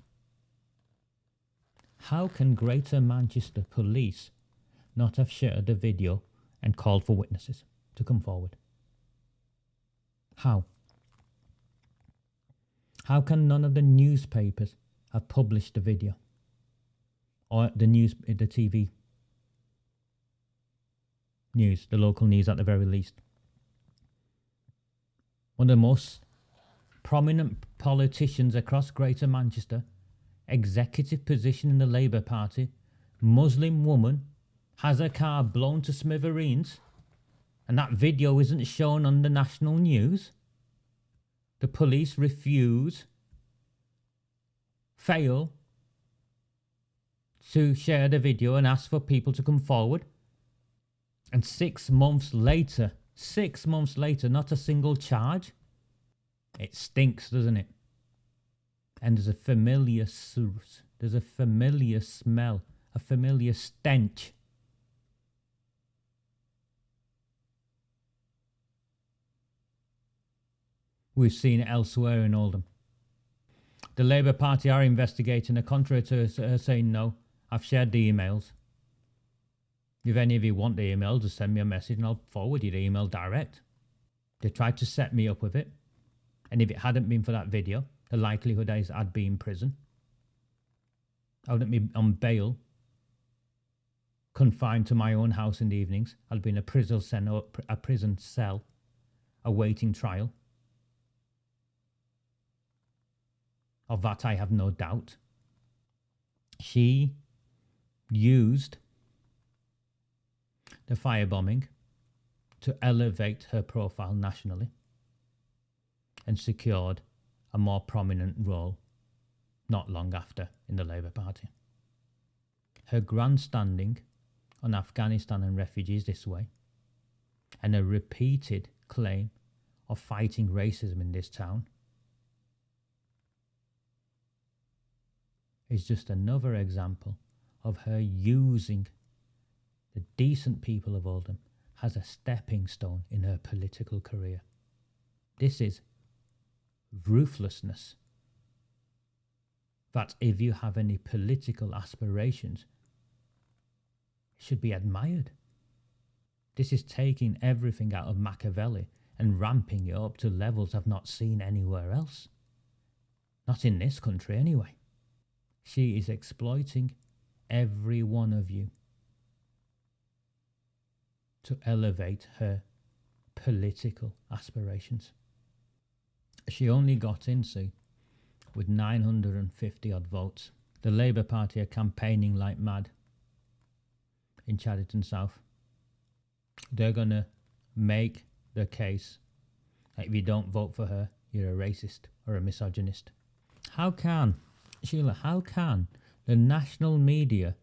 How can Greater Manchester Police not have shared the video and called for witnesses to come forward? How? How can none of the newspapers have published the video? Or the TV news, the local news at the very least. One of the most prominent politicians across Greater Manchester, executive position in the Labour Party, Muslim woman, has her car blown to smithereens, and that video isn't shown on the national news. The police fail to share the video and ask for people to come forward. And 6 months later, not a single charge. It stinks, doesn't it? And there's a familiar smell, a familiar stench. We've seen it elsewhere in Oldham. The Labour Party are investigating, and contrary to her saying no, I've shared the emails. If any of you want the email, just send me a message and I'll forward you the email direct. They tried to set me up with it. And if it hadn't been for that video, the likelihood is I'd be in prison. I wouldn't be on bail, confined to my own house in the evenings. I'd be in a prison cell, awaiting trial. Of that I have no doubt. She used the firebombing to elevate her profile nationally and secured a more prominent role not long after in the Labour Party. Her grandstanding on Afghanistan and refugees this way, and a repeated claim of fighting racism in this town, is just another example of her using the decent people of Oldham as a stepping stone in her political career. This is ruthlessness that, if you have any political aspirations, should be admired. This is taking everything out of Machiavelli and ramping it up to levels I've not seen anywhere else. Not in this country anyway. She is exploiting every one of you to elevate her political aspirations. She only got in, see, with 950 odd votes. The Labour Party are campaigning like mad in Chadderton South. They're going to make the case that if you don't vote for her, you're a racist or a misogynist. How can, Sheila, how can the national media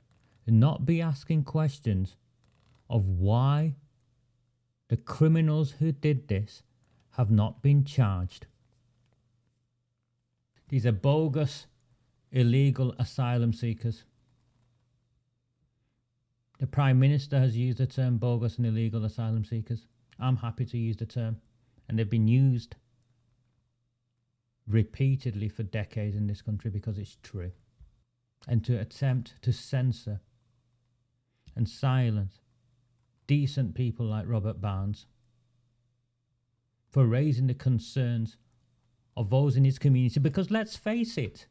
and not be asking questions of why the criminals who did this have not been charged. These are bogus, illegal asylum seekers. The Prime Minister has used the term bogus and illegal asylum seekers. I'm happy to use the term, and they've been used repeatedly for decades in this country because it's true. And to attempt to censor and silence decent people like Robert Barnes for raising the concerns of those in his community, because let's face it,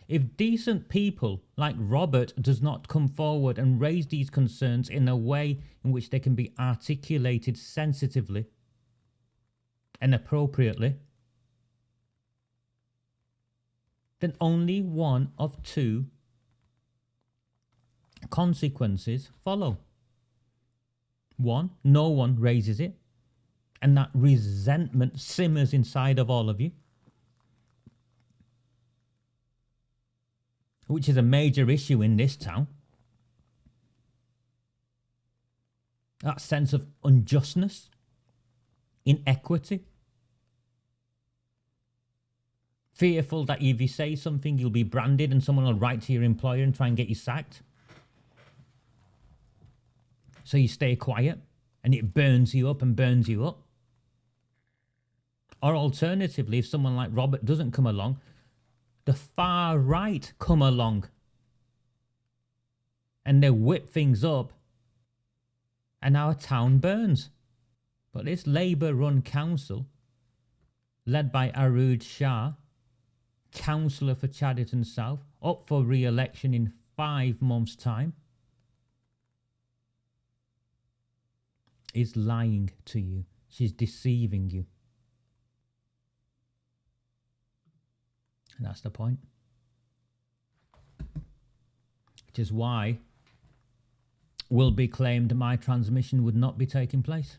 if decent people like Robert does not come forward and raise these concerns in a way in which they can be articulated sensitively and appropriately, then only one of two consequences follow. One, no one raises it, and that resentment simmers inside of all of you, which is a major issue in this town. That sense of unjustness, inequity, fearful that if you say something, you'll be branded and someone will write to your employer and try and get you sacked. So you stay quiet and it burns you up and burns you up. Or alternatively, if someone like Robert doesn't come along, the far right come along and they whip things up and our town burns. But this Labour-run council, led by AROOJ SHAH, councillor for Chadderton South, up for re-election in 5 months' time, is lying to you. She's deceiving you. And that's the point. Which is why will be claimed my transmission would not be taking place.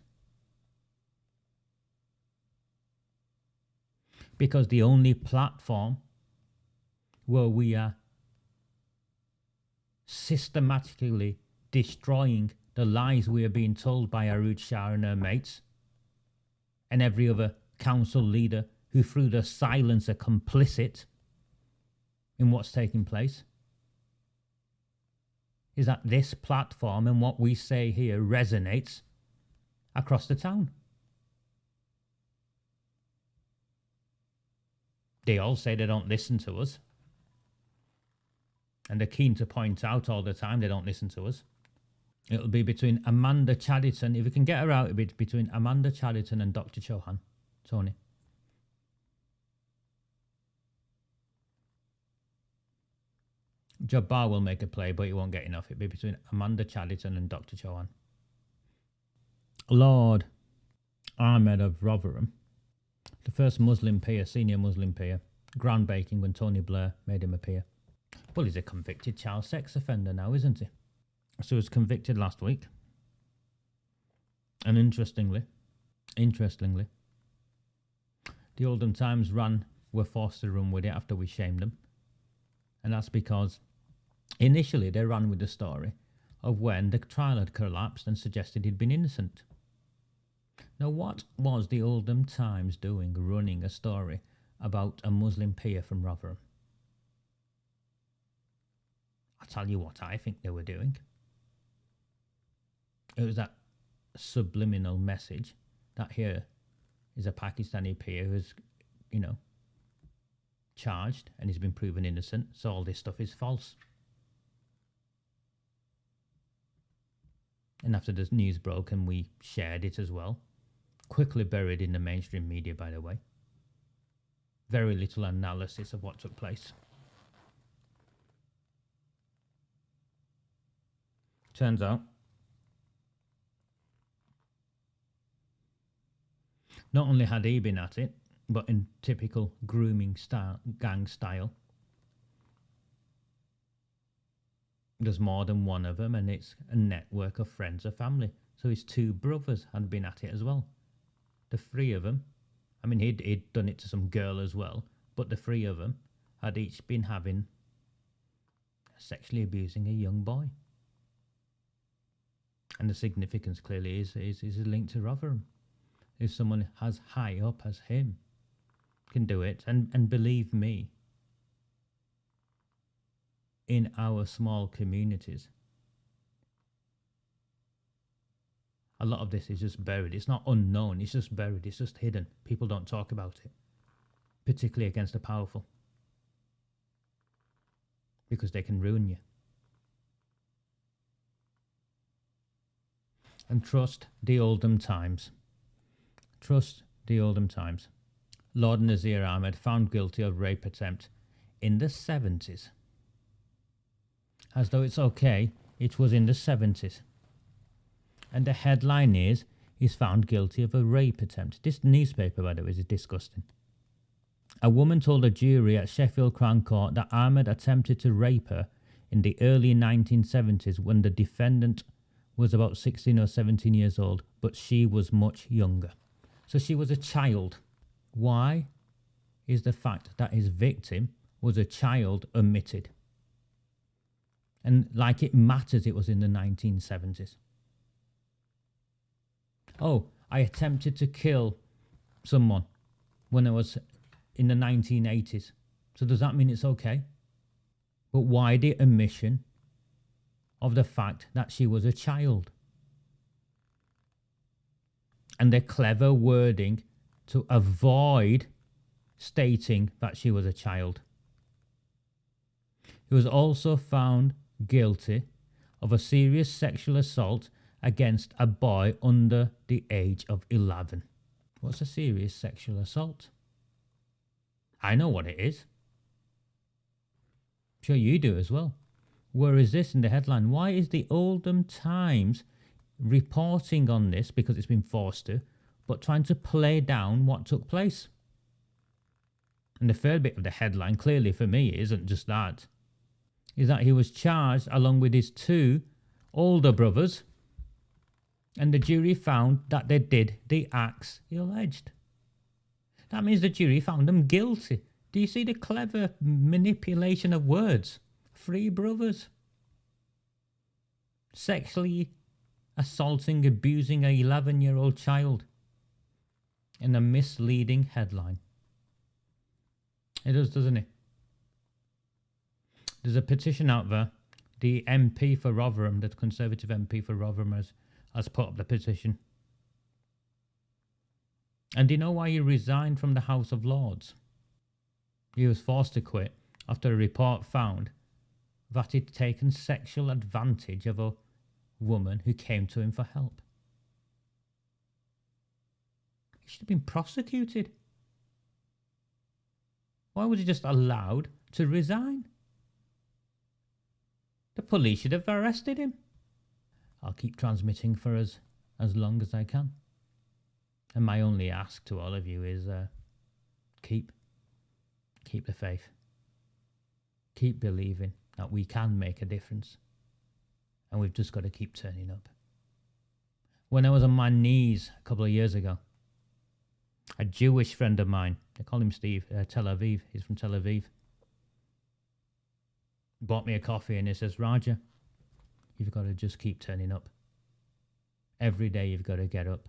Because the only platform where we are systematically destroying the lies we are being told by AROOJ SHAH and her mates and every other council leader who through their silence are complicit in what's taking place, is that this platform and what we say here resonates across the town. They all say they don't listen to us. And they're keen to point out all the time they don't listen to us. It'll be between Amanda Chadderton, if we can get her out, it'll be between Amanda Chadderton and Dr. Chauhan, Tony. Jabbar will make a play, but he won't get enough. It'll be between Amanda Chadderton and Dr. Chauhan. Lord Ahmed of Rotherham, the first Muslim peer, senior Muslim peer, groundbreaking when Tony Blair made him a peer. Well, he's a convicted child sex offender now, isn't he? So he was convicted last week. And interestingly, the Oldham Times were forced to run with it after we shamed them. And that's because initially they ran with the story of when the trial had collapsed and suggested he'd been innocent. Now, what was the Oldham Times doing running a story about a Muslim peer from Rotherham? I'll tell you what I think they were doing. It was that subliminal message that here is a Pakistani peer who's, charged and he's been proven innocent, so all this stuff is false. And after the news broke and we shared it as well, quickly buried in the mainstream media, by the way. Very little analysis of what took place. Turns out, not only had he been at it, but in typical grooming style, gang style, there's more than one of them, and it's a network of friends or family. So his 2 brothers had been at it as well. The 3 of them, I mean, he'd done it to some girl as well, but the 3 of them had each been having sexually abusing a young boy. And the significance clearly is a link to Rotherham. If someone as high up as him can do it, and believe me, in our small communities, a lot of this is just buried. It's not unknown, it's just buried, it's just hidden. People don't talk about it, particularly against the powerful, because they can ruin you. And trust the Oldham Times. Trust the Oldham Times. Lord Nazir Ahmed found guilty of rape attempt in the 70s. As though it's okay, it was in the 70s. And the headline is, he's found guilty of a rape attempt. This newspaper, by the way, is disgusting. A woman told a jury at Sheffield Crown Court that Ahmed attempted to rape her in the early 1970s when the defendant was about 16 or 17 years old, but she was much younger. So she was a child. Why is the fact that his victim was a child omitted? And like it matters it was in the 1970s. Oh, I attempted to kill someone when I was in the 1980s. So does that mean it's okay? But why the omission of the fact that she was a child? And the clever wording to avoid stating that she was a child. He was also found guilty of a serious sexual assault against a boy under the age of 11. What's a serious sexual assault? I know what it is. I'm sure you do as well. Where is this in the headline? Why is the Oldham Times reporting on this, because it's been forced to, but trying to play down what took place? And the third bit of the headline, clearly for me, isn't just that. Is that he was charged along with his two older brothers, and the jury found that they did the acts he alleged. That means the jury found them guilty. Do you see the clever manipulation of words? Three brothers. Sexually assaulting, abusing an 11-year-old child. In a misleading headline. It does, doesn't it? There's a petition out there. The MP for Rotherham, the Conservative MP for Rotherham, has put up the petition. And do you know why he resigned from the House of Lords? He was forced to quit after a report found that he'd taken sexual advantage of a woman who came to him for help. He should have been prosecuted. Why was he just allowed to resign? The police should have arrested him. I'll keep transmitting for as long as I can. And my only ask to all of you is keep the faith. Keep believing that we can make a difference. And we've just got to keep turning up. When I was on my knees a couple of years ago, a Jewish friend of mine, they call him Steve, Tel Aviv, he's from Tel Aviv, bought me a coffee and he says, Raja, you've got to just keep turning up. Every day you've got to get up.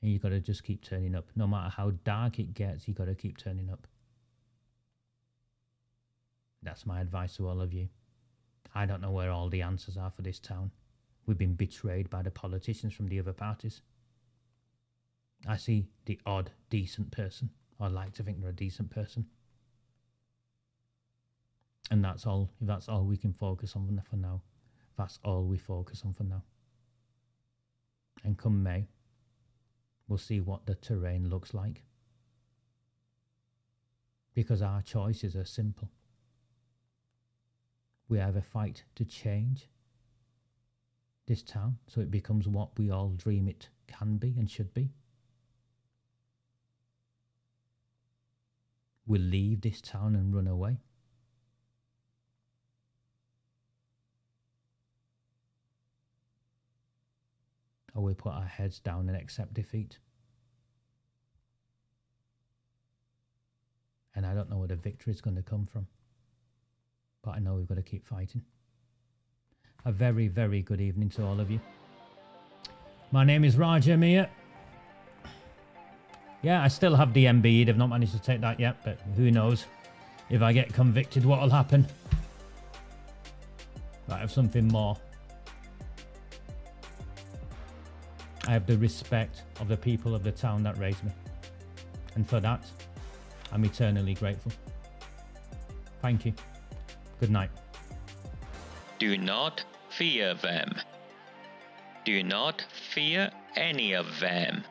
And you've got to just keep turning up. No matter how dark it gets, you've got to keep turning up. That's my advice to all of you. I don't know where all the answers are for this town. We've been betrayed by the politicians from the other parties. I see the odd, decent person. I like to think they're a decent person. And that's all we can focus on for now. That's all we focus on for now. And come May, we'll see what the terrain looks like. Because our choices are simple. We have a fight to change this town so it becomes what we all dream it can be and should be. We'll leave this town and run away. Or we put our heads down and accept defeat. And I don't know where the victory is going to come from. but I know we've got to keep fighting. A very, very good evening to all of you. My name is Raja Mir. Yeah, I still have DMB. They've not managed to take that yet, but who knows? If I get convicted, what will happen? I have something more. I have the respect of the people of the town that raised me. And for that, I'm eternally grateful. Thank you. Good night. Do not fear them. Do not fear any of them.